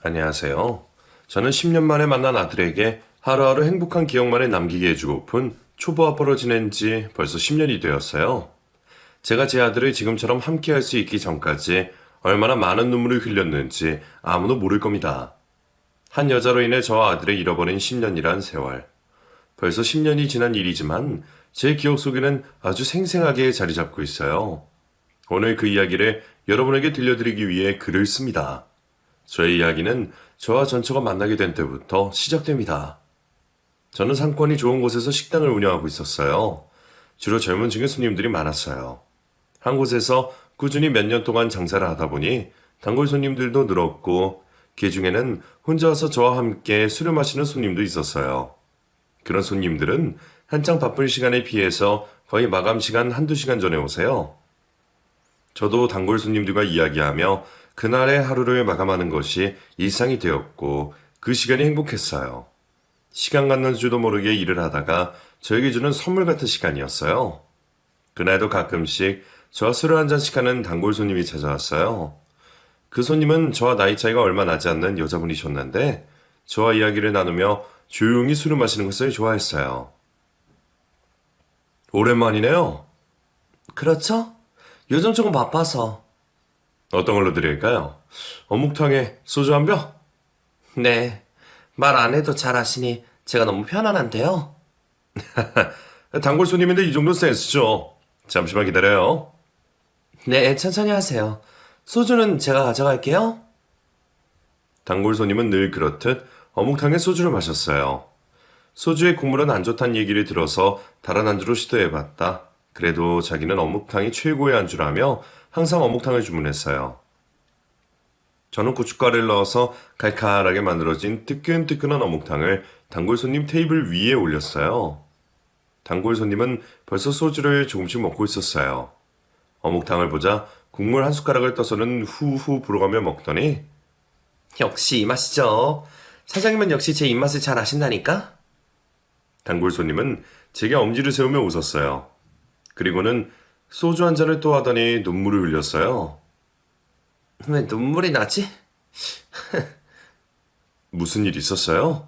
안녕하세요. 저는 10년 만에 만난 아들에게 하루하루 행복한 기억만을 남기게 해주고픈 초보 아빠로 지낸 지 벌써 10년이 되었어요. 제가 제 아들을 지금처럼 함께 할 수 있기 전까지 얼마나 많은 눈물을 흘렸는지 아무도 모를 겁니다. 한 여자로 인해 저와 아들을 잃어버린 10년이란 세월. 벌써 10년이 지난 일이지만 제 기억 속에는 아주 생생하게 자리 잡고 있어요. 오늘 그 이야기를 여러분에게 들려드리기 위해 글을 씁니다. 저의 이야기는 저와 전처가 만나게 된 때부터 시작됩니다. 저는 상권이 좋은 곳에서 식당을 운영하고 있었어요. 주로 젊은 층의 손님들이 많았어요. 한 곳에서 꾸준히 몇 년 동안 장사를 하다 보니 단골 손님들도 늘었고 그 중에는 혼자 와서 저와 함께 술을 마시는 손님도 있었어요. 그런 손님들은 한창 바쁜 시간에 비해서 거의 마감 시간 한두 시간 전에 오세요. 저도 단골 손님들과 이야기하며 그날의 하루를 마감하는 것이 일상이 되었고 그 시간이 행복했어요. 시간 갔는 줄도 모르게 일을 하다가 저에게 주는 선물 같은 시간이었어요. 그날도 가끔씩 저와 술을 한 잔씩 하는 단골 손님이 찾아왔어요. 그 손님은 저와 나이 차이가 얼마 나지 않는 여자분이셨는데 저와 이야기를 나누며 조용히 술을 마시는 것을 좋아했어요. 오랜만이네요. 그렇죠? 요즘 조금 바빠서. 어떤 걸로 드릴까요? 어묵탕에 소주 한 병? 네. 말 안 해도 잘 아시니 제가 너무 편안한데요. 단골 손님인데 이 정도 센스죠. 잠시만 기다려요. 네, 천천히 하세요. 소주는 제가 가져갈게요. 단골 손님은 늘 그렇듯 어묵탕에 소주를 마셨어요. 소주의 국물은 안 좋다는 얘기를 들어서 다른 안주로 시도해봤다. 그래도 자기는 어묵탕이 최고의 안주라며 항상 어묵탕을 주문했어요. 저는 고춧가루를 넣어서 칼칼하게 만들어진 뜨끈뜨끈한 어묵탕을 단골 손님 테이블 위에 올렸어요. 단골 손님은 벌써 소주를 조금씩 먹고 있었어요. 어묵탕을 보자 국물 한 숟가락을 떠서는 후후 불어가며 먹더니 역시 이 맛이죠. 사장님은 역시 제 입맛을 잘 아신다니까? 단골 손님은 제게 엄지를 세우며 웃었어요. 그리고는 소주 한 잔을 또 하더니 눈물을 흘렸어요. 왜 눈물이 나지? 무슨 일 있었어요?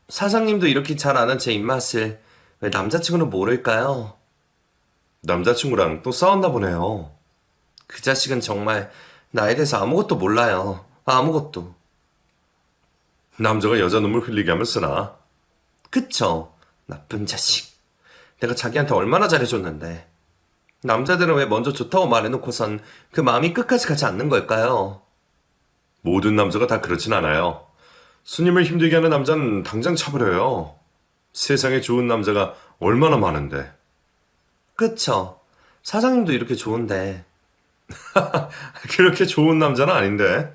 사장님도 이렇게 잘 아는 제 입맛을 왜 남자친구는 모를까요? 남자친구랑 또 싸웠나 보네요. 그 자식은 정말 나에 대해서 아무것도 몰라요. 아무것도. 남자가 여자 눈물 흘리게 하면 쓰나? 그쵸? 나쁜 자식. 내가 자기한테 얼마나 잘해줬는데. 남자들은 왜 먼저 좋다고 말해놓고선 그 마음이 끝까지 가지 않는 걸까요? 모든 남자가 다 그렇진 않아요. 스님을 힘들게 하는 남자는 당장 차버려요. 세상에 좋은 남자가 얼마나 많은데. 그쵸? 사장님도 이렇게 좋은데. 그렇게 좋은 남자는 아닌데.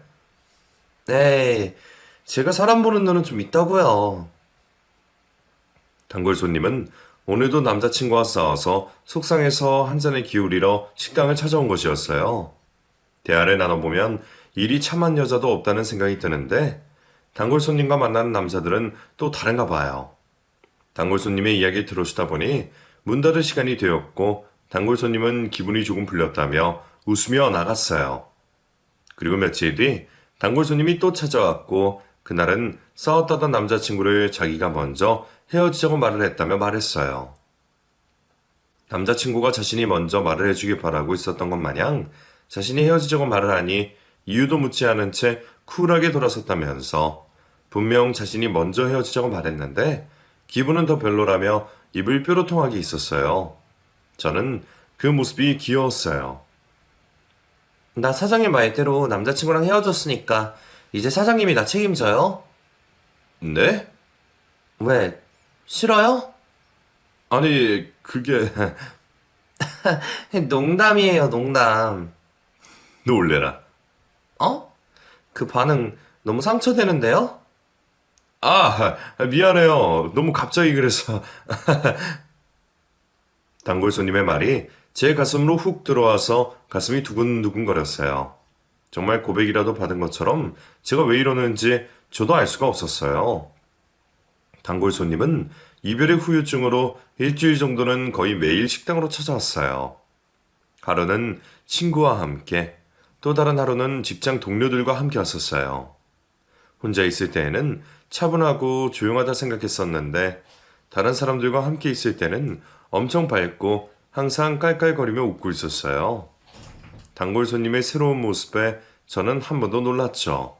에이, 제가 사람 보는 눈은 좀 있다고요. 단골 손님은 오늘도 남자친구와 싸워서 속상해서 한 잔을 기울이러 식당을 찾아온 것이었어요. 대화를 나눠보면 일이 참한 여자도 없다는 생각이 드는데 단골 손님과 만나는 남자들은 또 다른가 봐요. 단골 손님의 이야기를 들어주다 보니 문 닫을 시간이 되었고 단골 손님은 기분이 조금 풀렸다며 웃으며 나갔어요. 그리고 며칠 뒤 단골 손님이 또 찾아왔고 그날은 싸웠다던 남자친구를 자기가 먼저 헤어지자고 말을 했다며 말했어요. 남자친구가 자신이 먼저 말을 해주길 바라고 있었던 것 마냥 자신이 헤어지자고 말을 하니 이유도 묻지 않은 채 쿨하게 돌아섰다면서 분명 자신이 먼저 헤어지자고 말했는데 기분은 더 별로라며 입을 뾰로통하게 있었어요. 저는 그 모습이 귀여웠어요. 나 사장님 말대로 남자친구랑 헤어졌으니까 이제 사장님이 나 책임져요? 네? 왜? 싫어요? 아니, 그게 농담이에요, 농담. 놀래라. 어? 그 반응 너무 상처되는데요? 아, 미안해요. 너무 갑자기 그래서. 단골 손님의 말이 제 가슴으로 훅 들어와서 가슴이 두근두근 거렸어요. 정말 고백이라도 받은 것처럼 제가 왜 이러는지 저도 알 수가 없었어요. 단골 손님은 이별의 후유증으로 일주일 정도는 거의 매일 식당으로 찾아왔어요. 하루는 친구와 함께, 또 다른 하루는 직장 동료들과 함께 왔었어요. 혼자 있을 때에는 차분하고 조용하다 생각했었는데 다른 사람들과 함께 있을 때는 엄청 밝고 항상 깔깔거리며 웃고 있었어요. 단골 손님의 새로운 모습에 저는 한 번 더 놀랐죠.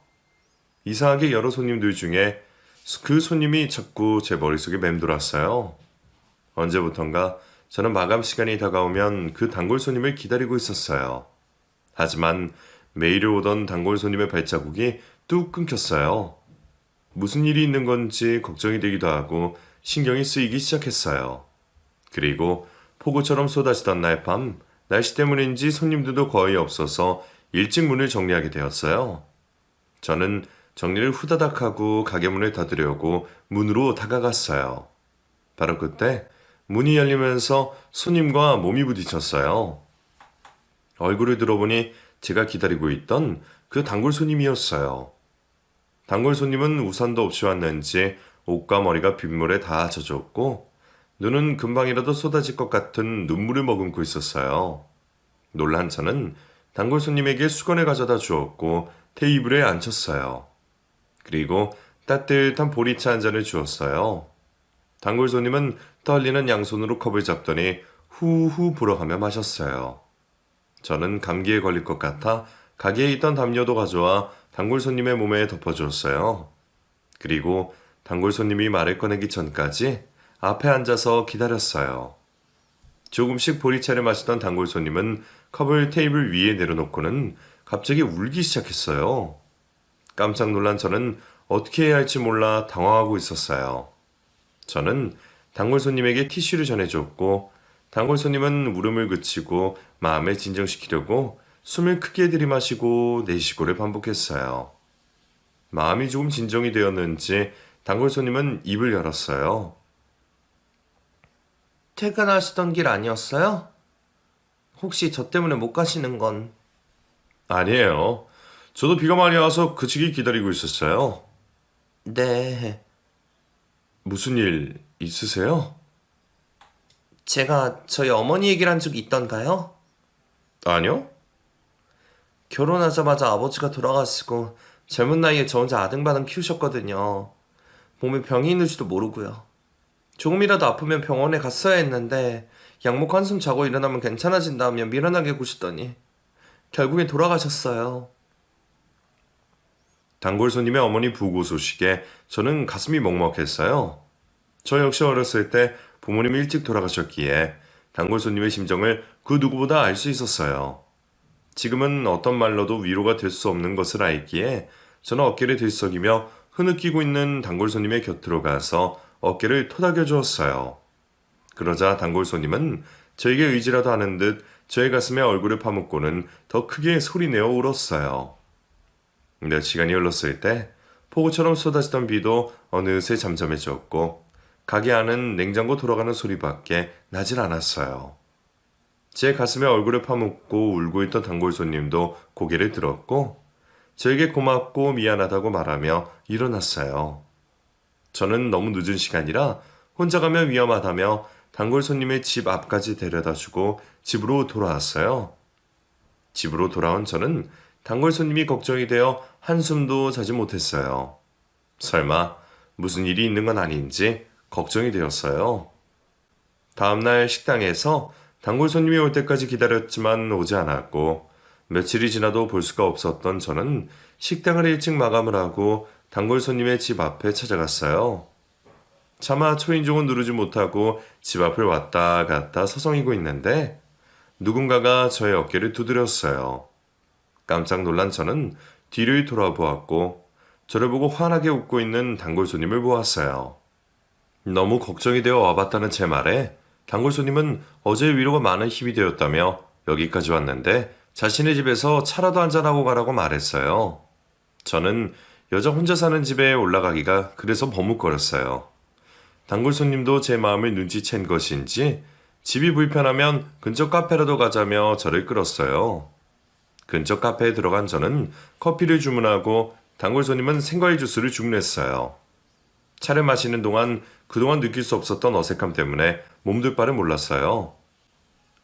이상하게 여러 손님들 중에 그 손님이 자꾸 제 머릿속에 맴돌았어요. 언제부턴가 저는 마감 시간이 다가오면 그 단골 손님을 기다리고 있었어요. 하지만 매일 오던 단골 손님의 발자국이 뚝 끊겼어요. 무슨 일이 있는 건지 걱정이 되기도 하고 신경이 쓰이기 시작했어요. 그리고 폭우처럼 쏟아지던 날 밤, 날씨 때문인지 손님들도 거의 없어서 일찍 문을 정리하게 되었어요. 저는 정리를 후다닥 하고 가게 문을 닫으려고 문으로 다가갔어요. 바로 그때 문이 열리면서 손님과 몸이 부딪혔어요. 얼굴을 들어보니 제가 기다리고 있던 그 단골 손님이었어요. 단골 손님은 우산도 없이 왔는지 옷과 머리가 빗물에 다 젖었고 눈은 금방이라도 쏟아질 것 같은 눈물을 머금고 있었어요. 놀란 저는 단골 손님에게 수건을 가져다 주었고 테이블에 앉혔어요. 그리고 따뜻한 보리차 한 잔을 주었어요. 단골 손님은 떨리는 양손으로 컵을 잡더니 후후 불어가며 마셨어요. 저는 감기에 걸릴 것 같아 가게에 있던 담요도 가져와 단골 손님의 몸에 덮어주었어요. 그리고 단골 손님이 말을 꺼내기 전까지 앞에 앉아서 기다렸어요. 조금씩 보리차를 마시던 단골 손님은 컵을 테이블 위에 내려놓고는 갑자기 울기 시작했어요. 깜짝 놀란 저는 어떻게 해야 할지 몰라 당황하고 있었어요. 저는 단골 손님에게 티슈를 전해줬고 단골 손님은 울음을 그치고 마음을 진정시키려고 숨을 크게 들이마시고 내쉬고를 반복했어요. 마음이 조금 진정이 되었는지 단골 손님은 입을 열었어요. 퇴근하시던 길 아니었어요? 혹시 저 때문에 못 가시는 건? 아니에요. 저도 비가 많이 와서 그치기 기다리고 있었어요. 네, 무슨 일 있으세요? 제가 저희 어머니 얘기를 한 적이 있던가요? 아니요? 결혼하자마자 아버지가 돌아가시고 젊은 나이에 저 혼자 아등바등 키우셨거든요. 몸에 병이 있는지도 모르고요. 조금이라도 아프면 병원에 갔어야 했는데 약먹고 한숨 자고 일어나면 괜찮아진다며 미련하게 구시더니 결국엔 돌아가셨어요. 단골 손님의 어머니 부고 소식에 저는 가슴이 먹먹했어요. 저 역시 어렸을 때 부모님이 일찍 돌아가셨기에 단골 손님의 심정을 그 누구보다 알 수 있었어요. 지금은 어떤 말로도 위로가 될 수 없는 것을 알기에 저는 어깨를 들썩이며 흐느끼고 있는 단골 손님의 곁으로 가서 어깨를 토닥여 주었어요. 그러자 단골 손님은 저에게 의지라도 하는 듯 저의 가슴에 얼굴을 파묻고는 더 크게 소리내어 울었어요. 몇 시간이 흘렀을 때 폭우처럼 쏟아지던 비도 어느새 잠잠해졌고 가게 안은 냉장고 돌아가는 소리밖에 나질 않았어요. 제 가슴에 얼굴을 파묻고 울고 있던 단골 손님도 고개를 들었고 저에게 고맙고 미안하다고 말하며 일어났어요. 저는 너무 늦은 시간이라 혼자 가면 위험하다며 단골 손님의 집 앞까지 데려다주고 집으로 돌아왔어요. 집으로 돌아온 저는 단골 손님이 걱정이 되어 한숨도 자지 못했어요. 설마 무슨 일이 있는 건 아닌지 걱정이 되었어요. 다음날 식당에서 단골 손님이 올 때까지 기다렸지만 오지 않았고 며칠이 지나도 볼 수가 없었던 저는 식당을 일찍 마감을 하고 단골 손님의 집 앞에 찾아갔어요. 차마 초인종은 누르지 못하고 집 앞을 왔다 갔다 서성이고 있는데 누군가가 저의 어깨를 두드렸어요. 깜짝 놀란 저는 뒤를 돌아보았고 저를 보고 환하게 웃고 있는 단골 손님을 보았어요. 너무 걱정이 되어 와봤다는 제 말에 단골 손님은 어제의 위로가 많은 힘이 되었다며 여기까지 왔는데 자신의 집에서 차라도 한잔하고 가라고 말했어요. 저는 여자 혼자 사는 집에 올라가기가 그래서 버뭇거렸어요. 단골 손님도 제 마음을 눈치챈 것인지 집이 불편하면 근처 카페라도 가자며 저를 끌었어요. 근처 카페에 들어간 저는 커피를 주문하고 단골 손님은 생과일 주스를 주문했어요. 차를 마시는 동안 그동안 느낄 수 없었던 어색함 때문에 몸둘 바를 몰랐어요.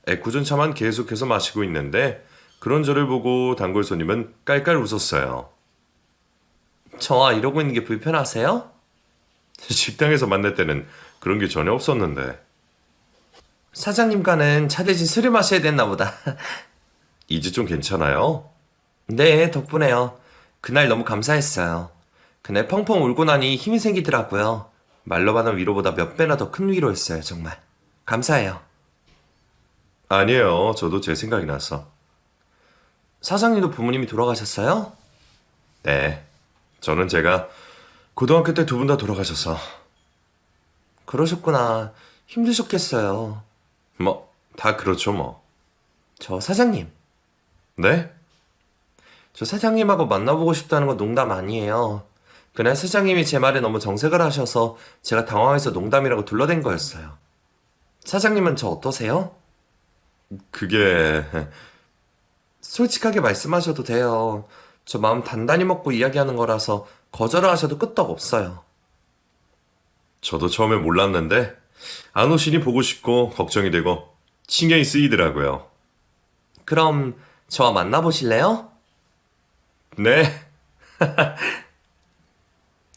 애꿎은 차만 계속해서 마시고 있는데 그런 저를 보고 단골 손님은 깔깔 웃었어요. 저와 이러고 있는 게 불편하세요? 식당에서 만날 때는 그런 게 전혀 없었는데. 사장님과는 차 대신 술을 마셔야 됐나 보다. 이제 좀 괜찮아요? 네, 덕분에요. 그날 너무 감사했어요. 그날 펑펑 울고 나니 힘이 생기더라고요. 말로 받은 위로보다 몇 배나 더 큰 위로였어요, 정말. 감사해요. 아니에요. 저도 제 생각이 나서. 사장님도 부모님이 돌아가셨어요? 네. 저는 제가 고등학교 때 두 분 다 돌아가셔서. 그러셨구나. 힘드셨겠어요. 뭐, 다 그렇죠, 뭐. 저 사장님. 네? 저 사장님하고 만나보고 싶다는 건 농담 아니에요. 그날 사장님이 제 말에 너무 정색을 하셔서 제가 당황해서 농담이라고 둘러댄 거였어요. 사장님은 저 어떠세요? 그게, 솔직하게 말씀하셔도 돼요. 저 마음 단단히 먹고 이야기하는 거라서 거절을 하셔도 끄떡 없어요. 저도 처음에 몰랐는데, 안 오시니 보고 싶고, 걱정이 되고, 신경이 쓰이더라고요. 그럼 저와 만나보실래요? 네.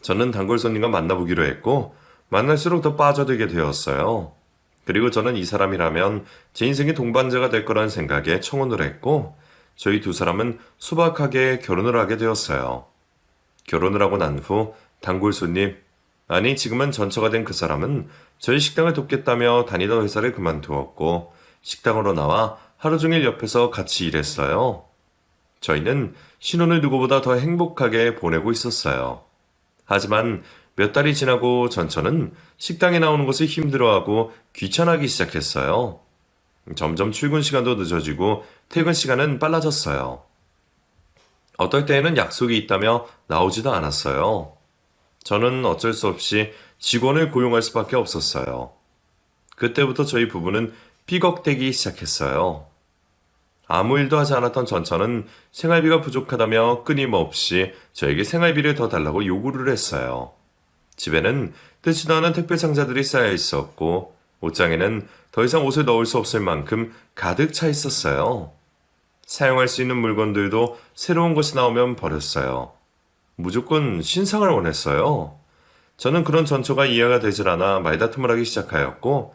저는 단골 손님과 만나보기로 했고, 만날수록 더 빠져들게 되었어요. 그리고 저는 이 사람이라면 제 인생의 동반자가 될 거라는 생각에 청혼을 했고, 저희 두 사람은 소박하게 결혼을 하게 되었어요. 결혼을 하고 난 후 단골 손님, 아니 지금은 전처가 된 그 사람은 저희 식당을 돕겠다며 다니던 회사를 그만두었고, 식당으로 나와 하루 종일 옆에서 같이 일했어요. 저희는 신혼을 누구보다 더 행복하게 보내고 있었어요. 하지만 몇 달이 지나고 전처는 식당에 나오는 것을 힘들어하고 귀찮아하기 시작했어요. 점점 출근 시간도 늦어지고 퇴근 시간은 빨라졌어요. 어떨 때에는 약속이 있다며 나오지도 않았어요. 저는 어쩔 수 없이 직원을 고용할 수밖에 없었어요. 그때부터 저희 부부는 삐걱대기 시작했어요. 아무 일도 하지 않았던 전처는 생활비가 부족하다며 끊임없이 저에게 생활비를 더 달라고 요구를 했어요. 집에는 뜯지도 않은 택배 상자들이 쌓여 있었고, 옷장에는 더 이상 옷을 넣을 수 없을 만큼 가득 차 있었어요. 사용할 수 있는 물건들도 새로운 것이 나오면 버렸어요. 무조건 신상을 원했어요. 저는 그런 전처가 이해가 되질 않아 말다툼을 하기 시작하였고,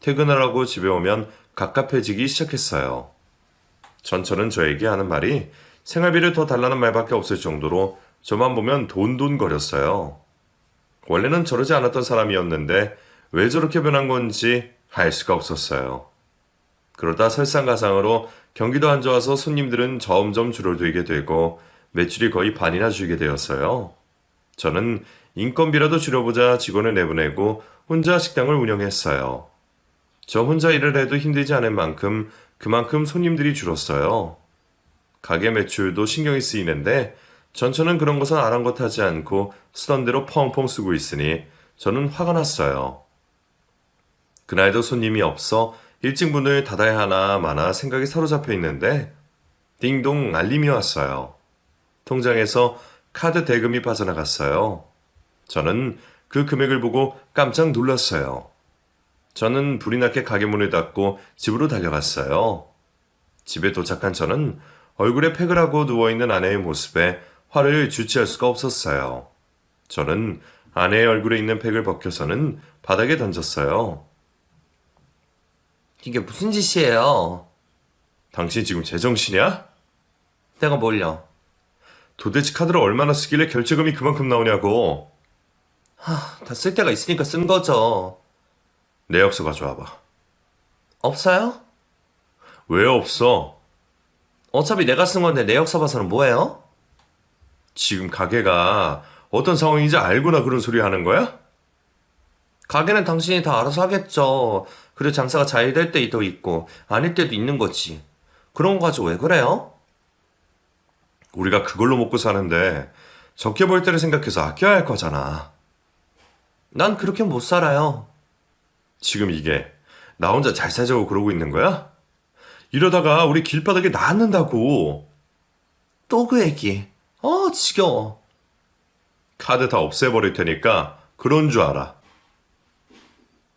퇴근하라고 집에 오면 갑갑해지기 시작했어요. 전처는 저에게 하는 말이 생활비를 더 달라는 말밖에 없을 정도로 저만 보면 돈돈거렸어요. 원래는 저러지 않았던 사람이었는데 왜 저렇게 변한 건지 알 수가 없었어요. 그러다 설상가상으로 경기도 안 좋아서 손님들은 점점 줄어들게 되고 매출이 거의 반이나 줄게 되었어요. 저는 인건비라도 줄여보자 직원을 내보내고 혼자 식당을 운영했어요. 저 혼자 일을 해도 힘들지 않을 만큼 그만큼 손님들이 줄었어요. 가게 매출도 신경이 쓰이는데 전처는 그런 것은 아랑곳하지 않고 쓰던 대로 펑펑 쓰고 있으니 저는 화가 났어요. 그날도 손님이 없어 일찍 문을 닫아야 하나 마나 생각이 사로잡혀 있는데 띵동 알림이 왔어요. 통장에서 카드 대금이 빠져나갔어요. 저는 그 금액을 보고 깜짝 놀랐어요. 저는 불이 나게 가게 문을 닫고 집으로 달려갔어요. 집에 도착한 저는 얼굴에 팩을 하고 누워있는 아내의 모습에 화를 주체할 수가 없었어요. 저는 아내의 얼굴에 있는 팩을 벗겨서는 바닥에 던졌어요. 이게 무슨 짓이에요? 당신 지금 제정신이야? 내가 뭘요? 도대체 카드를 얼마나 쓰길래 결제금이 그만큼 나오냐고. 다 쓸 데가 있으니까 쓴 거죠. 내역서 가져와봐. 없어요? 왜 없어? 어차피 내가 쓴 건데 내역서 봐서는 뭐예요? 지금 가게가 어떤 상황인지 알고나 그런 소리 하는 거야? 가게는 당신이 다 알아서 하겠죠. 그리고 장사가 잘 될 때도 있고 아닐 때도 있는 거지. 그런 거 가지고 왜 그래요? 우리가 그걸로 먹고 사는데 적게 벌 때를 생각해서 아껴야 할 거잖아. 난 그렇게 못 살아요. 지금 이게 나 혼자 잘 살자고 그러고 있는 거야? 이러다가 우리 길바닥에 놔는다고. 또 그 얘기. 지겨워. 카드 다 없애버릴 테니까 그런 줄 알아.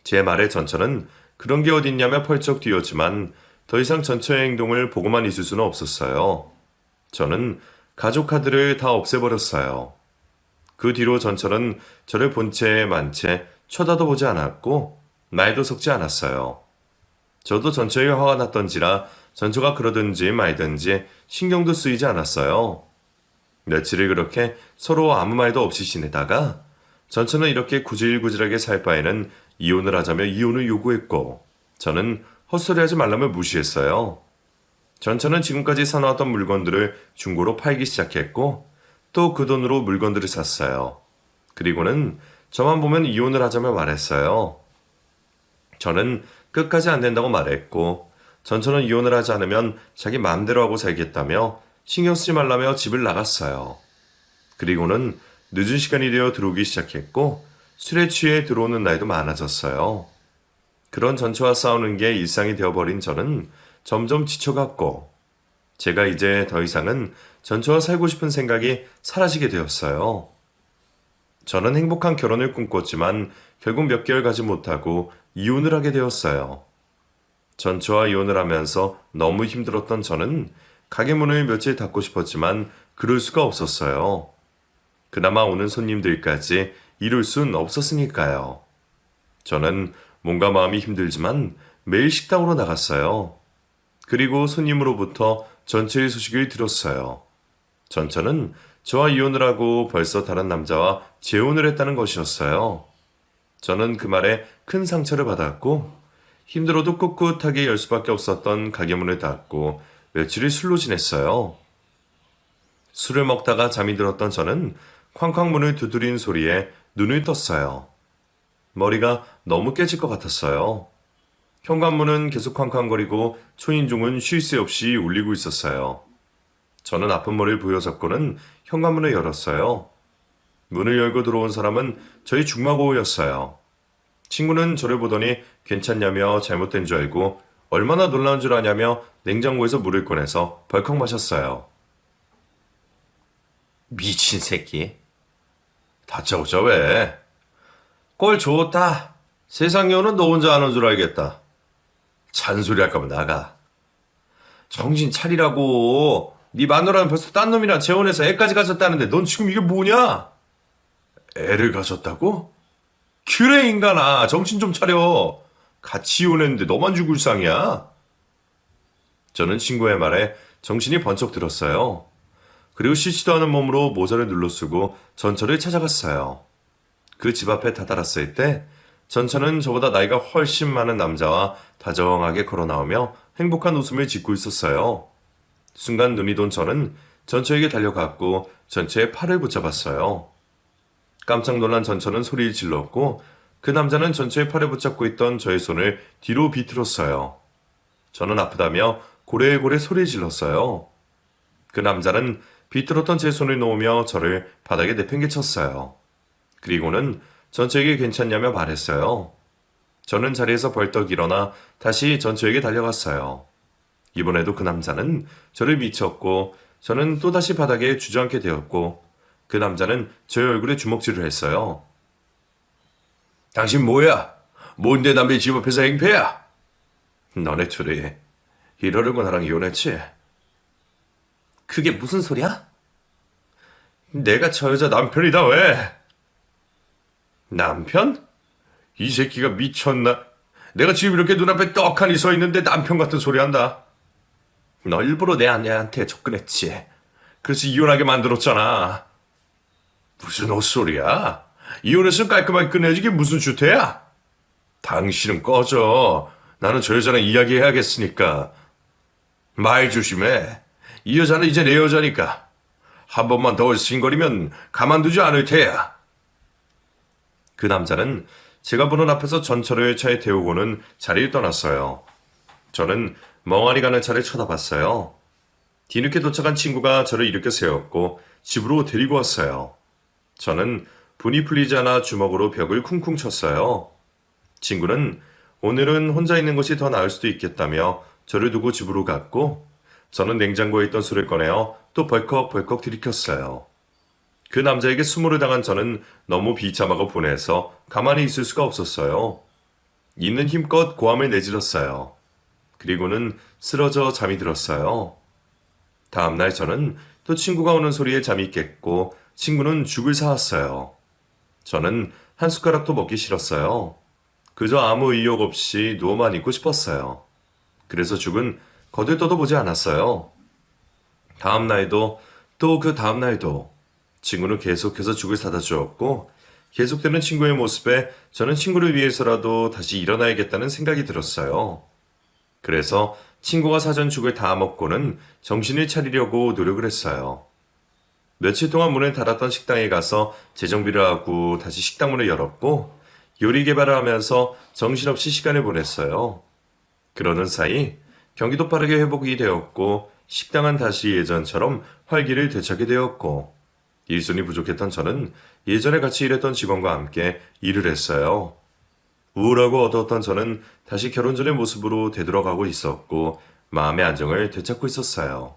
제 말에 전처는 그런 게 어딨냐며 펄쩍 뛰었지만 더 이상 전처의 행동을 보고만 있을 수는 없었어요. 저는 가족 카드를 다 없애버렸어요. 그 뒤로 전철은 저를 본 채 만 채 쳐다도 보지 않았고 말도 섞지 않았어요. 저도 전처에 화가 났던지라 전처가 그러든지 말든지 신경도 쓰이지 않았어요. 며칠을 그렇게 서로 아무 말도 없이 지내다가 전처는 이렇게 구질구질하게 살 바에는 이혼을 하자며 이혼을 요구했고 저는 헛소리하지 말라며 무시했어요. 전처는 지금까지 사놓았던 물건들을 중고로 팔기 시작했고 또 그 돈으로 물건들을 샀어요. 그리고는 저만 보면 이혼을 하자며 말했어요. 저는 끝까지 안 된다고 말했고 전처는 이혼을 하지 않으면 자기 마음대로 하고 살겠다며 신경 쓰지 말라며 집을 나갔어요. 그리고는 늦은 시간이 되어 들어오기 시작했고 술에 취해 들어오는 날도 많아졌어요. 그런 전처와 싸우는 게 일상이 되어버린 저는 점점 지쳐갔고 제가 이제 더 이상은 전처와 살고 싶은 생각이 사라지게 되었어요. 저는 행복한 결혼을 꿈꿨지만 결국 몇 개월 가지 못하고 이혼을 하게 되었어요. 전처와 이혼을 하면서 너무 힘들었던 저는 가게 문을 며칠 닫고 싶었지만 그럴 수가 없었어요. 그나마 오는 손님들까지 이룰 순 없었으니까요. 저는 몸과 마음이 힘들지만 매일 식당으로 나갔어요. 그리고 손님으로부터 전처의 소식을 들었어요. 전처는 저와 이혼을 하고 벌써 다른 남자와 재혼을 했다는 것이었어요. 저는 그 말에 큰 상처를 받았고 힘들어도 꿋꿋하게 열 수밖에 없었던 가게 문을 닫고 며칠을 술로 지냈어요. 술을 먹다가 잠이 들었던 저는 쾅쾅 문을 두드린 소리에 눈을 떴어요. 머리가 너무 깨질 것 같았어요. 현관문은 계속 쾅쾅거리고 초인종은 쉴 새 없이 울리고 있었어요. 저는 아픈 머리를 부여잡고는 현관문을 열었어요. 문을 열고 들어온 사람은 저희 중마고우였어요. 친구는 저를 보더니 괜찮냐며 잘못된 줄 알고 얼마나 놀라운 줄 아냐며 냉장고에서 물을 꺼내서 벌컥 마셨어요. 미친 새끼. 다짜고짜 왜? 꼴 좋다. 세상 여는 너 혼자 아는 줄 알겠다. 잔소리 할 거면 나가. 정신 차리라고. 네 마누라는 벌써 딴 놈이랑 재혼해서 애까지 가졌다는데 넌 지금 이게 뭐냐? 애를 가졌다고? 그래 인간아, 정신 좀 차려. 같이 이혼했는데 너만 죽을 상이야? 저는 친구의 말에 정신이 번쩍 들었어요. 그리고 씻지도 않은 몸으로 모자를 눌러쓰고 전처를 찾아갔어요. 그 집 앞에 다다랐을 때 전처는 저보다 나이가 훨씬 많은 남자와 다정하게 걸어 나오며 행복한 웃음을 짓고 있었어요. 순간 눈이 돈 저는 전처에게 달려갔고 전처의 팔을 붙잡았어요. 깜짝 놀란 전처는 소리를 질렀고 그 남자는 전처의 팔에 붙잡고 있던 저의 손을 뒤로 비틀었어요. 저는 아프다며 고래고래 소리를 질렀어요. 그 남자는 비틀었던 제 손을 놓으며 저를 바닥에 내팽개쳤어요. 그리고는 전처에게 괜찮냐며 말했어요. 저는 자리에서 벌떡 일어나 다시 전처에게 달려갔어요. 이번에도 그 남자는 저를 미쳤고 저는 또다시 바닥에 주저앉게 되었고 그 남자는 제 얼굴에 주먹질을 했어요. 당신 뭐야? 뭔데 남의 집 앞에서 행패야? 너네 둘이 이러려고 나랑 이혼했지? 그게 무슨 소리야? 내가 저 여자 남편이다 왜? 남편? 이 새끼가 미쳤나? 내가 지금 이렇게 눈앞에 떡하니 서 있는데 남편 같은 소리 한다. 너 일부러 내 아내한테 접근했지. 그래서 이혼하게 만들었잖아. 무슨 헛소리야? 이혼했으면 깔끔하게 끝내야지 이게 무슨 주태야? 당신은 꺼져. 나는 저 여자랑 이야기해야겠으니까. 말 조심해. 이 여자는 이제 내 여자니까. 한 번만 더 얼씬거리면 가만두지 않을 테야. 그 남자는 제가 보는 앞에서 전처를 차에 태우고는 자리를 떠났어요. 저는 멍하니 가는 차를 쳐다봤어요. 뒤늦게 도착한 친구가 저를 일으켜 세웠고 집으로 데리고 왔어요. 저는 분이 풀리지 않아 주먹으로 벽을 쿵쿵 쳤어요. 친구는 오늘은 혼자 있는 것이 더 나을 수도 있겠다며 저를 두고 집으로 갔고 저는 냉장고에 있던 술을 꺼내어 또 벌컥벌컥 들이켰어요. 그 남자에게 수모를 당한 저는 너무 비참하고 분해서 가만히 있을 수가 없었어요. 있는 힘껏 고함을 내질렀어요. 그리고는 쓰러져 잠이 들었어요. 다음날 저는 또 친구가 오는 소리에 잠이 깼고 친구는 죽을 사왔어요. 저는 한 숟가락도 먹기 싫었어요. 그저 아무 의욕 없이 누워만 있고 싶었어요. 그래서 죽은 거들떠도 보지 않았어요. 다음 날도 또 그 다음 날도 친구는 계속해서 죽을 사다 주었고 계속되는 친구의 모습에 저는 친구를 위해서라도 다시 일어나야겠다는 생각이 들었어요. 그래서 친구가 사준 죽을 다 먹고는 정신을 차리려고 노력을 했어요. 며칠 동안 문을 닫았던 식당에 가서 재정비를 하고 다시 식당 문을 열었고 요리 개발을 하면서 정신없이 시간을 보냈어요. 그러는 사이 경기도 빠르게 회복이 되었고 식당은 다시 예전처럼 활기를 되찾게 되었고 일손이 부족했던 저는 예전에 같이 일했던 직원과 함께 일을 했어요. 우울하고 어두웠던 저는 다시 결혼 전의 모습으로 되돌아가고 있었고 마음의 안정을 되찾고 있었어요.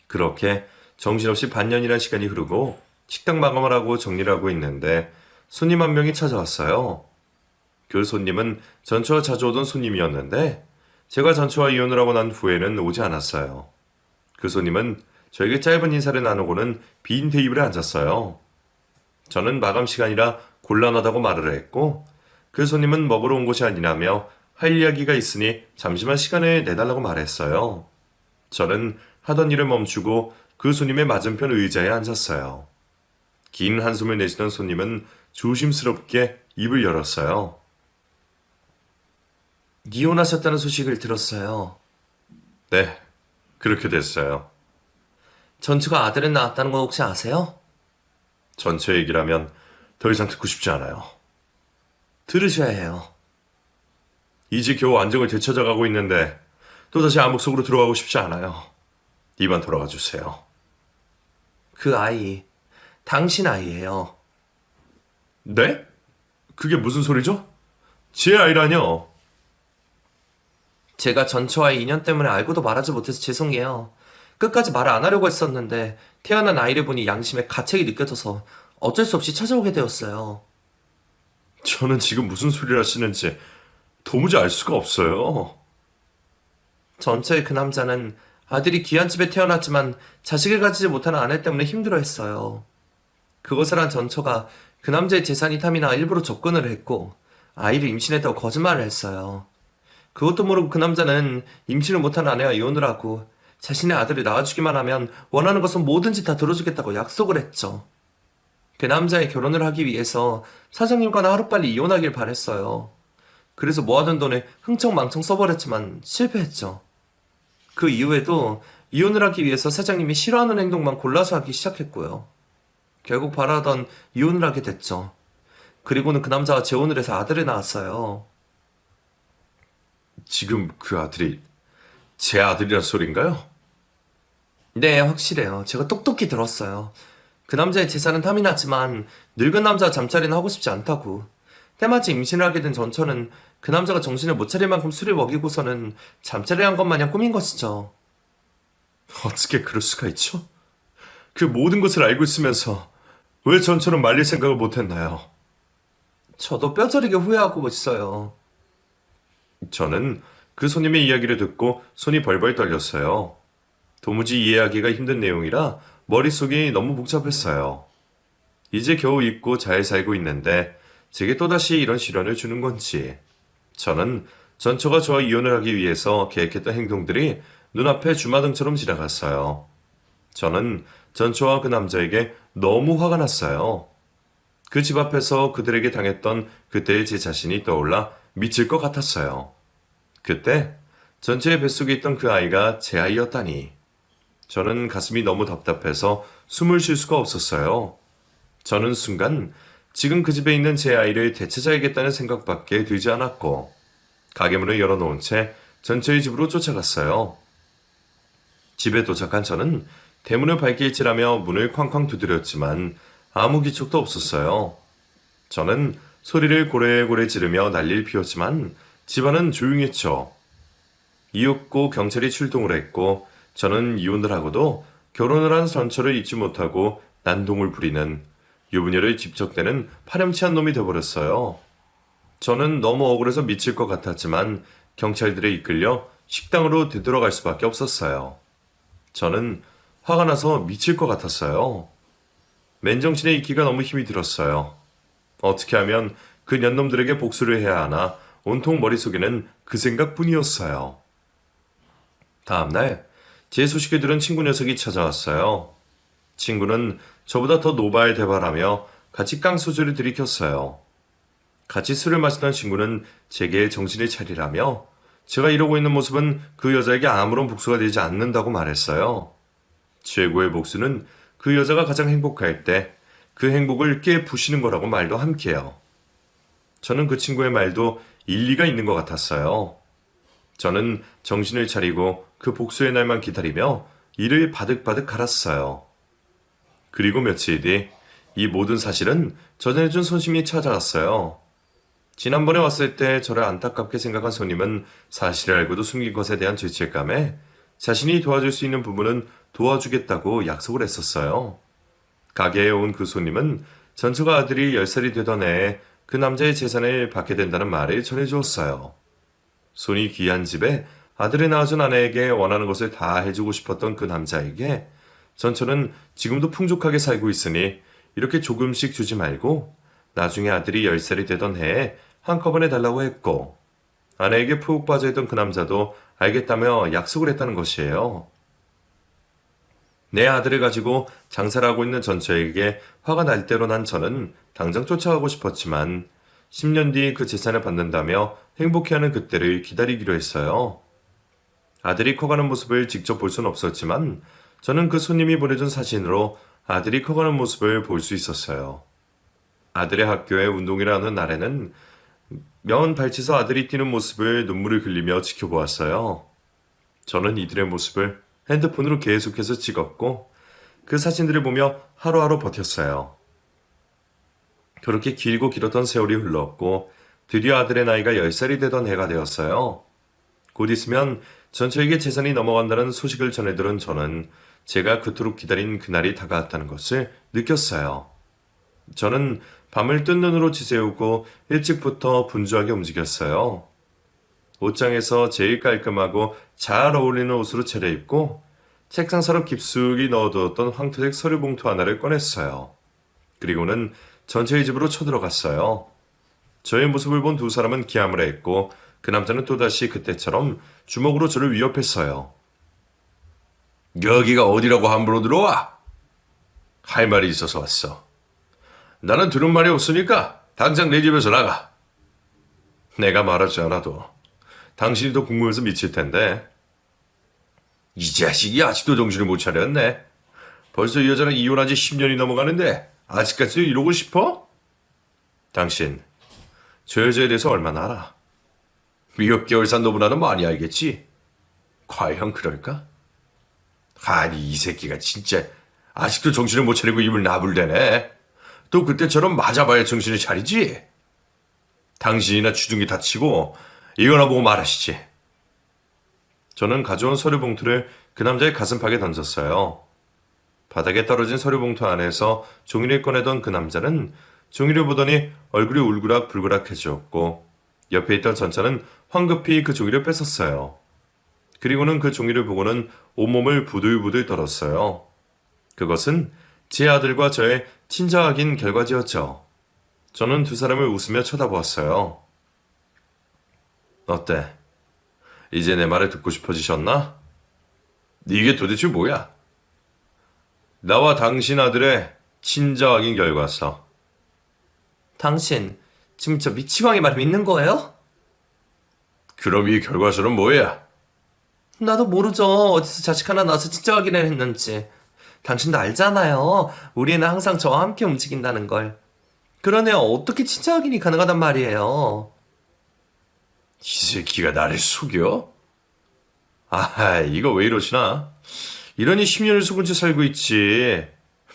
그렇게 정신없이 반년이라는 시간이 흐르고 식당 마감을 하고 정리를 하고 있는데 손님 한 명이 찾아왔어요. 그 손님은 전처와 자주 오던 손님이었는데 제가 전처와 이혼을 하고 난 후에는 오지 않았어요. 그 손님은 저에게 짧은 인사를 나누고는 빈 테이블에 앉았어요. 저는 마감 시간이라 곤란하다고 말을 했고 그 손님은 먹으러 온 것이 아니라며 할 이야기가 있으니 잠시만 시간을 내달라고 말했어요. 저는 하던 일을 멈추고 그 손님의 맞은편 의자에 앉았어요. 긴 한숨을 내쉬던 손님은 조심스럽게 입을 열었어요. 이혼하셨다는 소식을 들었어요. 네, 그렇게 됐어요. 전처가 아들을 낳았다는 건 혹시 아세요? 전체 얘기라면 더 이상 듣고 싶지 않아요. 들으셔야 해요. 이제 겨우 안정을 되찾아가고 있는데 또다시 암흑 속으로 들어가고 싶지 않아요. 이만 돌아가 주세요. 그 아이, 당신 아이예요. 네? 그게 무슨 소리죠? 제 아이라뇨? 제가 전처와의 인연 때문에 알고도 말하지 못해서 죄송해요. 끝까지 말을 안 하려고 했었는데 태어난 아이를 보니 양심에 가책이 느껴져서 어쩔 수 없이 찾아오게 되었어요. 저는 지금 무슨 소리를 하시는지 도무지 알 수가 없어요. 전처의 그 남자는 아들이 귀한 집에 태어났지만 자식을 가지지 못하는 아내 때문에 힘들어했어요. 그것을 한 전처가 그 남자의 재산이 탐이나 일부러 접근을 했고 아이를 임신했다고 거짓말을 했어요. 그것도 모르고 그 남자는 임신을 못한 아내와 이혼을 하고 자신의 아들을 낳아주기만 하면 원하는 것은 뭐든지 다 들어주겠다고 약속을 했죠. 그 남자의 결혼을 하기 위해서 사장님과는 하루빨리 이혼하길 바랬어요. 그래서 모아둔 돈을 흥청망청 써버렸지만 실패했죠. 그 이후에도 이혼을 하기 위해서 사장님이 싫어하는 행동만 골라서 하기 시작했고요. 결국 바라던 이혼을 하게 됐죠. 그리고는 그 남자와 재혼을 해서 아들을 낳았어요. 지금 그 아들이 제 아들이란 소린가요? 네, 확실해요. 제가 똑똑히 들었어요. 그 남자의 재산은 탐이 났지만 늙은 남자와 잠자리는 하고 싶지 않다고. 때마침 임신을 하게 된 전처는 그 남자가 정신을 못 차릴 만큼 술을 먹이고서는 잠자리를 한 것 마냥 꾸민 것이죠. 어떻게 그럴 수가 있죠? 그 모든 것을 알고 있으면서 왜 전처럼 말릴 생각을 못했나요? 저도 뼈저리게 후회하고 있어요. 저는 그 손님의 이야기를 듣고 손이 벌벌 떨렸어요. 도무지 이해하기가 힘든 내용이라 머릿속이 너무 복잡했어요. 이제 겨우 잊고 잘 살고 있는데 제게 또다시 이런 시련을 주는 건지. 저는 전처가 저와 이혼을 하기 위해서 계획했던 행동들이 눈앞에 주마등처럼 지나갔어요. 저는 전처와 그 남자에게 너무 화가 났어요. 그 집 앞에서 그들에게 당했던 그때의 제 자신이 떠올라 미칠 것 같았어요. 그때 전처의 뱃속에 있던 그 아이가 제 아이였다니. 저는 가슴이 너무 답답해서 숨을 쉴 수가 없었어요. 저는 순간 지금 그 집에 있는 제 아이를 되찾아야겠다는 생각밖에 들지 않았고 가게문을 열어놓은 채 전처의 집으로 쫓아갔어요. 집에 도착한 저는 대문을 발길질하며 문을 쾅쾅 두드렸지만 아무 기척도 없었어요. 저는 소리를 고래고래 지르며 난리를 피웠지만 집안은 조용했죠. 이윽고 경찰이 출동을 했고 저는 이혼을 하고도 결혼을 한 전처를 잊지 못하고 난동을 부리는 유부녀를 집적대는 파렴치한 놈이 되어버렸어요. 저는 너무 억울해서 미칠 것 같았지만 경찰들에 이끌려 식당으로 되돌아갈 수밖에 없었어요. 저는 화가 나서 미칠 것 같았어요. 맨정신에 있기가 너무 힘이 들었어요. 어떻게 하면 그 년놈들에게 복수를 해야 하나 온통 머릿속에는 그 생각뿐이었어요. 다음날 제 소식을 들은 친구 녀석이 찾아왔어요. 친구는 저보다 더 노발대발하며 같이 깡소주를 들이켰어요. 같이 술을 마시던 친구는 제게 정신을 차리라며 제가 이러고 있는 모습은 그 여자에게 아무런 복수가 되지 않는다고 말했어요. 최고의 복수는 그 여자가 가장 행복할 때 그 행복을 깨부시는 거라고 말도 함께요. 저는 그 친구의 말도 일리가 있는 것 같았어요. 저는 정신을 차리고 그 복수의 날만 기다리며 이를 바득바득 갈았어요. 그리고 며칠 뒤 이 모든 사실은 전해준 손님이 찾아왔어요. 지난번에 왔을 때 저를 안타깝게 생각한 손님은 사실을 알고도 숨긴 것에 대한 죄책감에 자신이 도와줄 수 있는 부분은 도와주겠다고 약속을 했었어요. 가게에 온 그 손님은 전처가 아들이 10살이 되던 해에 그 남자의 재산을 받게 된다는 말을 전해주었어요. 손이 귀한 집에 아들을 낳아준 아내에게 원하는 것을 다 해주고 싶었던 그 남자에게 전처는 지금도 풍족하게 살고 있으니 이렇게 조금씩 주지 말고 나중에 아들이 10살이 되던 해에 한꺼번에 달라고 했고 아내에게 푹 빠져있던 그 남자도 알겠다며 약속을 했다는 것이에요. 내 아들을 가지고 장사를 하고 있는 전처에게 화가 날 대로 난 저는 당장 쫓아가고 싶었지만 10년 뒤 그 재산을 받는다며 행복해하는 그때를 기다리기로 했어요. 아들이 커가는 모습을 직접 볼 수는 없었지만 저는 그 손님이 보내준 사진으로 아들이 커가는 모습을 볼 수 있었어요. 아들의 학교에 운동회를 하는 날에는 면 발치서 아들이 뛰는 모습을 눈물을 흘리며 지켜보았어요. 저는 이들의 모습을 핸드폰으로 계속해서 찍었고 그 사진들을 보며 하루하루 버텼어요. 그렇게 길고 길었던 세월이 흘렀고 드디어 아들의 나이가 10살이 되던 해가 되었어요. 곧 있으면 전처에게 재산이 넘어간다는 소식을 전해들은 저는 제가 그토록 기다린 그날이 다가왔다는 것을 느꼈어요. 저는 밤을 뜬 눈으로 지새우고 일찍부터 분주하게 움직였어요. 옷장에서 제일 깔끔하고 잘 어울리는 옷으로 차려입고 책상 서랍 깊숙이 넣어두었던 황토색 서류 봉투 하나를 꺼냈어요. 그리고는 전처의 집으로 쳐들어갔어요. 저의 모습을 본 두 사람은 기함을 했고 그 남자는 또다시 그때처럼 주먹으로 저를 위협했어요. 여기가 어디라고 함부로 들어와? 할 말이 있어서 왔어. 나는 들은 말이 없으니까 당장 내 집에서 나가. 내가 말하지 않아도 당신이 더 궁금해서 미칠 텐데. 이 자식이 아직도 정신을 못 차렸네. 벌써 이 여자랑 이혼한 지 10년이 넘어가는데 아직까지도 이러고 싶어? 당신 저 여자에 대해서 얼마나 알아? 몇 개월 산 너보다는 많이 알겠지? 과연 그럴까? 아니 이 새끼가 진짜 아직도 정신을 못 차리고 입을 나불대네. 또 그때처럼 맞아봐야 정신을 차리지? 당신이나 주둥이 다치고 이거나 보고 말하시지. 저는 가져온 서류 봉투를 그 남자의 가슴팍에 던졌어요. 바닥에 떨어진 서류 봉투 안에서 종이를 꺼내던 그 남자는 종이를 보더니 얼굴이 울그락불그락해졌고 옆에 있던 전차는 황급히 그 종이를 뺏었어요. 그리고는 그 종이를 보고는 온몸을 부들부들 떨었어요. 그것은 제 아들과 저의 친자확인 결과지였죠. 저는 두 사람을 웃으며 쳐다보았어요. 어때? 이제 내 말을 듣고 싶어지셨나? 이게 도대체 뭐야? 나와 당신 아들의 친자 확인 결과서. 당신 지금 저 미치광이 말 믿는 거예요? 그럼 이 결과서는 뭐야? 나도 모르죠. 어디서 자식 하나 낳아서 진짜 확인을 했는지. 당신도 알잖아요. 우리 애는 항상 저와 함께 움직인다는 걸. 그러네요. 어떻게 진짜 확인이 가능하단 말이에요. 이 새끼가 나를 속여? 아, 이거 왜 이러시나? 이러니 10년을 속은 채 살고 있지.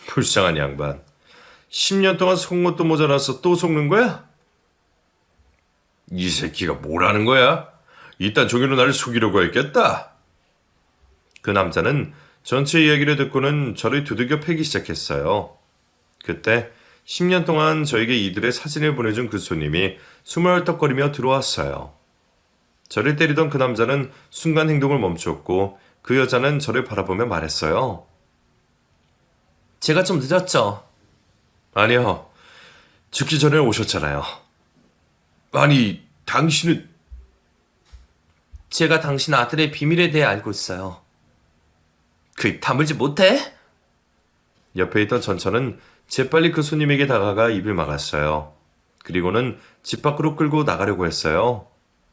불쌍한 양반. 10년 동안 속은 것도 모자라서 또 속는 거야? 이 새끼가 뭐라는 거야? 이딴 종이로 나를 속이려고 했겠다. 그 남자는 전체 이야기를 듣고는 저를 두들겨 패기 시작했어요. 그때 10년 동안 저에게 이들의 사진을 보내준 그 손님이 숨을 헐떡거리며 들어왔어요. 저를 때리던 그 남자는 순간 행동을 멈췄고 그 여자는 저를 바라보며 말했어요. 제가 좀 늦었죠. 아니요. 죽기 전에 오셨잖아요. 아니, 당신은 제가 당신 아들의 비밀에 대해 알고 있어요. 그 입 다물지 못해? 옆에 있던 전처는 재빨리 그 손님에게 다가가 입을 막았어요. 그리고는 집 밖으로 끌고 나가려고 했어요.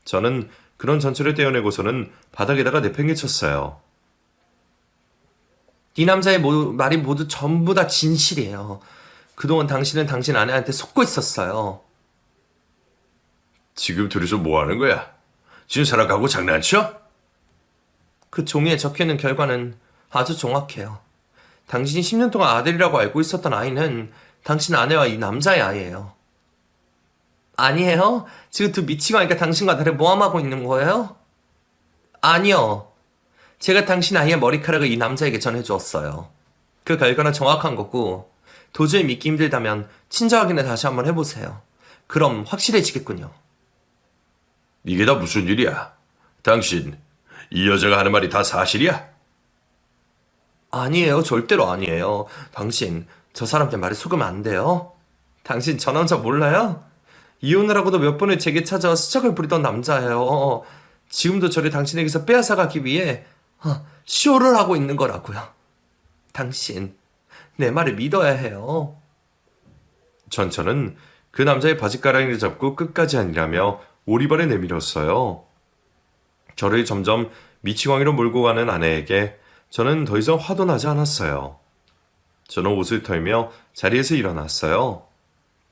저는 그런 전철을 떼어내고서는 바닥에다가 내팽개쳤어요. 이 남자의 말이 모두 전부 다 진실이에요. 그동안 당신은 당신 아내한테 속고 있었어요. 지금 둘이서 뭐 하는 거야? 진사람하고 장난쳐? 그 종이에 적혀있는 결과는 아주 정확해요. 당신이 10년 동안 아들이라고 알고 있었던 아이는 당신 아내와 이 남자의 아이예요. 아니에요? 지금 두 미치고 하니까 당신과 나를 모함하고 있는 거예요? 아니요. 제가 당신 아이의 머리카락을 이 남자에게 전해주었어요. 그 결과는 정확한 거고 도저히 믿기 힘들다면 친자 확인을 다시 한번 해보세요. 그럼 확실해지겠군요. 이게 다 무슨 일이야? 당신, 이 여자가 하는 말이 다 사실이야? 아니에요. 절대로 아니에요. 당신, 저 사람들 말에 속으면 안 돼요. 당신 저 남자 몰라요? 이혼을 하고도 몇 번을 제게 찾아와 수작을 부리던 남자예요. 지금도 저를 당신에게서 빼앗아가기 위해 쇼를 하고 있는 거라고요. 당신, 내 말을 믿어야 해요. 전처는 그 남자의 바지가랑이를 잡고 끝까지 아니라며 오리발에 내밀었어요. 저를 점점 미치광이로 몰고 가는 아내에게 저는 더 이상 화도 나지 않았어요. 저는 옷을 털며 자리에서 일어났어요.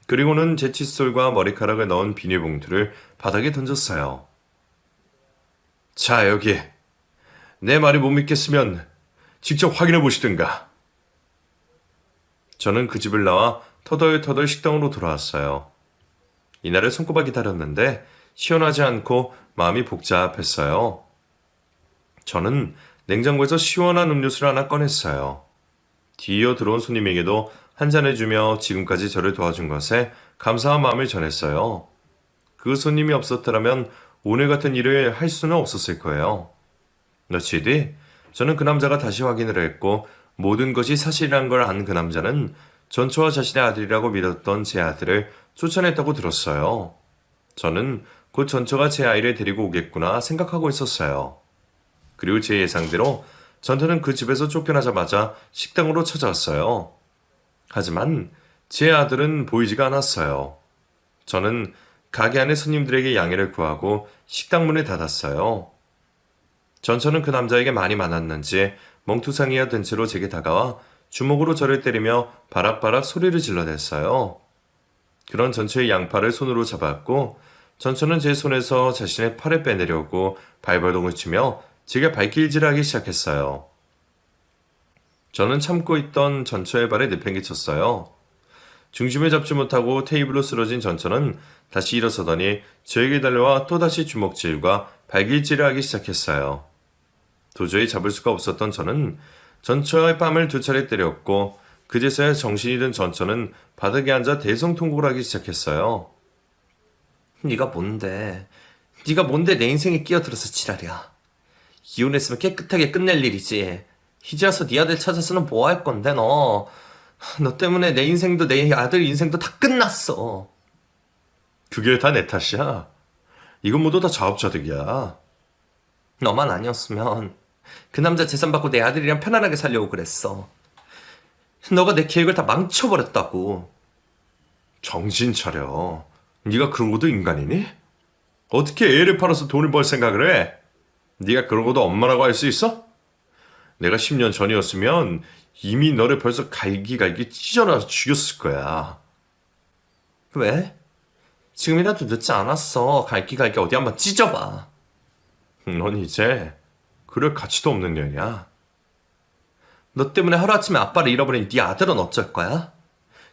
그리고는 제 칫솔과 머리카락을 넣은 비닐봉투를 바닥에 던졌어요. 자, 여기. 내 말이 못 믿겠으면 직접 확인해 보시든가. 저는 그 집을 나와 터덜터덜 식당으로 돌아왔어요. 이날을 손꼽아 기다렸는데 시원하지 않고 마음이 복잡했어요. 저는 냉장고에서 시원한 음료수를 하나 꺼냈어요. 뒤이어 들어온 손님에게도 한 잔 해주며 지금까지 저를 도와준 것에 감사한 마음을 전했어요. 그 손님이 없었더라면 오늘 같은 일을 할 수는 없었을 거예요. 며칠 뒤 저는 그 남자가 다시 확인을 했고 모든 것이 사실이란 걸 안 그 남자는 전처와 자신의 아들이라고 믿었던 제 아들을 쫓아냈다고 들었어요. 저는 곧 전처가 제 아이를 데리고 오겠구나 생각하고 있었어요. 그리고 제 예상대로 전처는 그 집에서 쫓겨나자마자 식당으로 찾아왔어요. 하지만 제 아들은 보이지가 않았어요. 저는 가게 안의 손님들에게 양해를 구하고 식당 문을 닫았어요. 전처는 그 남자에게 많이 많았는지 멍투상이어 든 채로 제게 다가와 주먹으로 저를 때리며 바락바락 소리를 질러댔어요. 그런 전처의 양팔을 손으로 잡았고 전처는 제 손에서 자신의 팔을 빼내려고 발버둥을 치며 제게 발길질하기 시작했어요. 저는 참고 있던 전처의 발에 내팽개쳤어요. 중심을 잡지 못하고 테이블로 쓰러진 전처는 다시 일어서더니 저에게 달려와 또다시 주먹질과 발길질을 하기 시작했어요. 도저히 잡을 수가 없었던 저는 전처의 뺨을 2차례 때렸고 그제서야 정신이 든 전처는 바닥에 앉아 대성통곡을 하기 시작했어요. 네가 뭔데? 네가 뭔데 내 인생에 끼어들어서 지랄이야. 이혼했으면 깨끗하게 끝낼 일이지. 이제 와서 네 아들 찾아서는 뭐 할 건데 너. 너 때문에 내 인생도 내 아들 인생도 다 끝났어. 그게 다 내 탓이야. 이건 모두 다 자업자득이야. 너만 아니었으면 그 남자 재산 받고 내 아들이랑 편안하게 살려고 그랬어. 너가 내 계획을 다 망쳐버렸다고. 정신 차려. 네가 그러고도 인간이니? 어떻게 애를 팔아서 돈을 벌 생각을 해? 네가 그러고도 엄마라고 할 수 있어? 내가 10년 전이었으면 이미 너를 벌써 갈기갈기 찢어놔서 죽였을 거야. 왜? 지금이라도 늦지 않았어. 갈기갈기 어디 한번 찢어봐. 넌 이제 그럴 가치도 없는 년이야. 너 때문에 하루아침에 아빠를 잃어버린 네 아들은 어쩔 거야?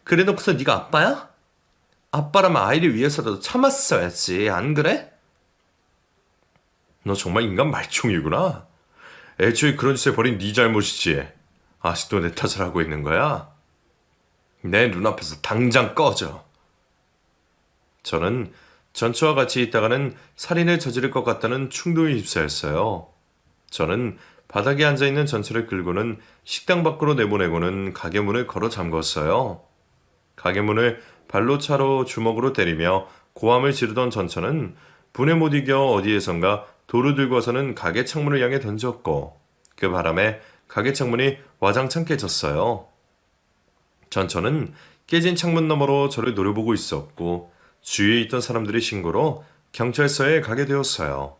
그래놓고서 네가 아빠야? 아빠라면 아이를 위해서라도 참았어야지. 안 그래? 너 정말 인간 말종이구나. 애초에 그런 짓을 벌인 네 잘못이지. 아직도 내 탓을 하고 있는 거야? 내 눈앞에서 당장 꺼져. 저는 전처와 같이 있다가는 살인을 저지를 것 같다는 충동이 휩싸였어요. 저는 바닥에 앉아있는 전처를 끌고는 식당 밖으로 내보내고는 가게 문을 걸어 잠궜어요. 가게 문을 발로 차로 주먹으로 때리며 고함을 지르던 전처는 분에 못 이겨 어디에선가 돌을 들고서는 가게 창문을 향해 던졌고 그 바람에 가게 창문이 와장창 깨졌어요. 전처는 깨진 창문 너머로 저를 노려보고 있었고 주위에 있던 사람들의 신고로 경찰서에 가게 되었어요.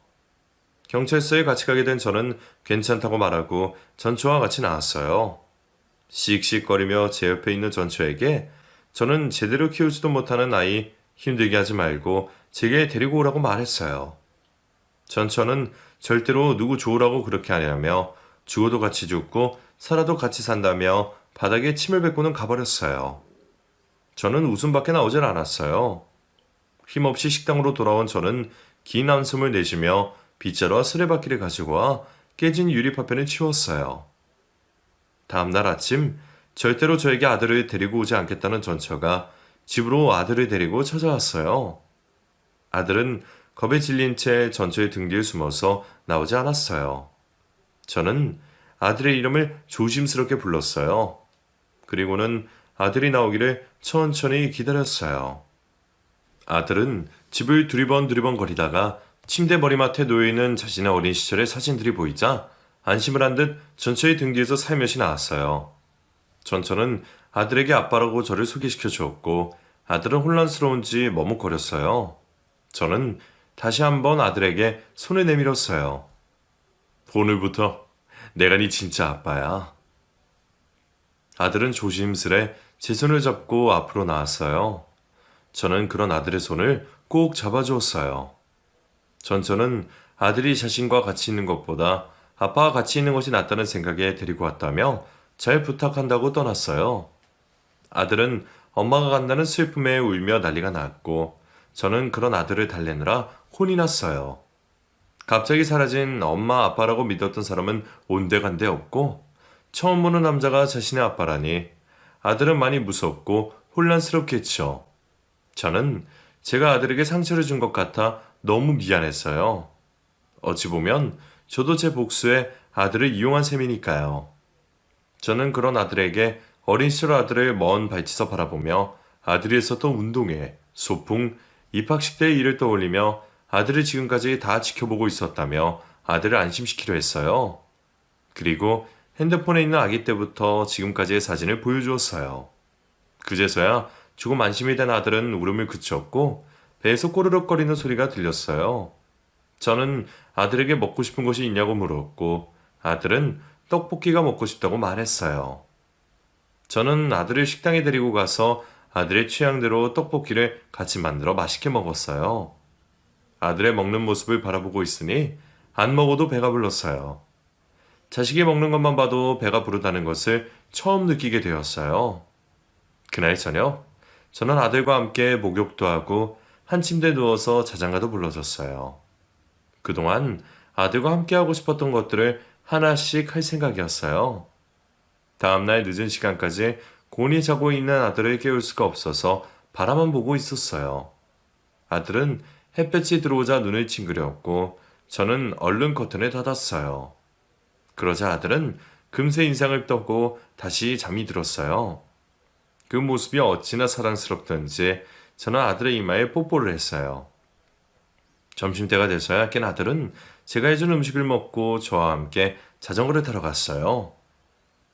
경찰서에 같이 가게 된 저는 괜찮다고 말하고 전처와 같이 나왔어요. 씩씩거리며 제 옆에 있는 전처에게 저는 제대로 키우지도 못하는 아이 힘들게 하지 말고 제게 데리고 오라고 말했어요. 전처는 절대로 누구 좋으라고 그렇게 하냐며 죽어도 같이 죽고 살아도 같이 산다며 바닥에 침을 뱉고는 가버렸어요. 저는 웃음밖에 나오질 않았어요. 힘없이 식당으로 돌아온 저는 긴 한숨을 내쉬며 빗자루와 쓰레바퀴를 가지고 와 깨진 유리파편을 치웠어요. 다음날 아침 절대로 저에게 아들을 데리고 오지 않겠다는 전처가 집으로 아들을 데리고 찾아왔어요. 아들은 겁에 질린 채 전처의 등 뒤에 숨어서 나오지 않았어요. 저는 아들의 이름을 조심스럽게 불렀어요. 그리고는 아들이 나오기를 천천히 기다렸어요. 아들은 집을 두리번 거리다가 침대 머리맡에 놓여있는 자신의 어린 시절의 사진들이 보이자 안심을 한 듯 전처의 등 뒤에서 살며시 나왔어요. 전처는 아들에게 아빠라고 저를 소개시켜 주었고 아들은 혼란스러운지 머뭇거렸어요. 저는 다시 한번 아들에게 손을 내밀었어요. 오늘부터 내가 네 진짜 아빠야. 아들은 조심스레 제 손을 잡고 앞으로 나왔어요. 저는 그런 아들의 손을 꼭 잡아주었어요. 전처는 아들이 자신과 같이 있는 것보다 아빠와 같이 있는 것이 낫다는 생각에 데리고 왔다며 잘 부탁한다고 떠났어요. 아들은 엄마가 간다는 슬픔에 울며 난리가 났고 저는 그런 아들을 달래느라 혼이 났어요. 갑자기 사라진 엄마 아빠라고 믿었던 사람은 온데간데 없고 처음 보는 남자가 자신의 아빠라니 아들은 많이 무섭고 혼란스럽겠죠. 저는 제가 아들에게 상처를 준 것 같아 너무 미안했어요. 어찌 보면 저도 제 복수에 아들을 이용한 셈이니까요. 저는 그런 아들에게 어린 시절 아들을 먼 발치서 바라보며 아들이 했었던 운동회, 소풍, 입학식 때의 일을 떠올리며 아들을 지금까지 다 지켜보고 있었다며 아들을 안심시키려 했어요. 그리고 핸드폰에 있는 아기 때부터 지금까지의 사진을 보여주었어요. 그제서야 조금 안심이 된 아들은 울음을 그쳤고 배에서 꼬르륵거리는 소리가 들렸어요. 저는 아들에게 먹고 싶은 것이 있냐고 물었고 아들은 떡볶이가 먹고 싶다고 말했어요. 저는 아들을 식당에 데리고 가서 아들의 취향대로 떡볶이를 같이 만들어 맛있게 먹었어요. 아들의 먹는 모습을 바라보고 있으니 안 먹어도 배가 불렀어요. 자식이 먹는 것만 봐도 배가 부르다는 것을 처음 느끼게 되었어요. 그날 저녁, 저는 아들과 함께 목욕도 하고 한 침대에 누워서 자장가도 불러줬어요. 그동안 아들과 함께 하고 싶었던 것들을 하나씩 할 생각이었어요. 다음날 늦은 시간까지 곤히 자고 있는 아들을 깨울 수가 없어서 바라만 보고 있었어요. 아들은 햇볕이 들어오자 눈을 찡그렸고 저는 얼른 커튼을 닫았어요. 그러자 아들은 금세 인상을 떠고 다시 잠이 들었어요. 그 모습이 어찌나 사랑스럽던지 저는 아들의 이마에 뽀뽀를 했어요. 점심때가 돼서야 깬 아들은 제가 해준 음식을 먹고 저와 함께 자전거를 타러 갔어요.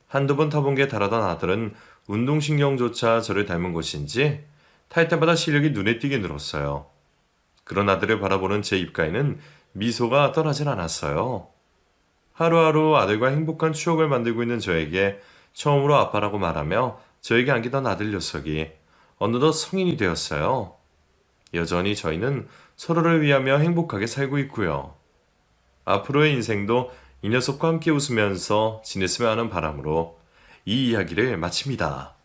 한두 번 타본 게 다르던 아들은 운동신경조차 저를 닮은 것인지 탈 때마다 실력이 눈에 띄게 늘었어요. 그런 아들을 바라보는 제 입가에는 미소가 떠나질 않았어요. 하루하루 아들과 행복한 추억을 만들고 있는 저에게 처음으로 아빠라고 말하며 저에게 안기던 아들 녀석이 어느덧 성인이 되었어요. 여전히 저희는 서로를 위하며 행복하게 살고 있고요. 앞으로의 인생도 이 녀석과 함께 웃으면서 지냈으면 하는 바람으로 이 이야기를 마칩니다.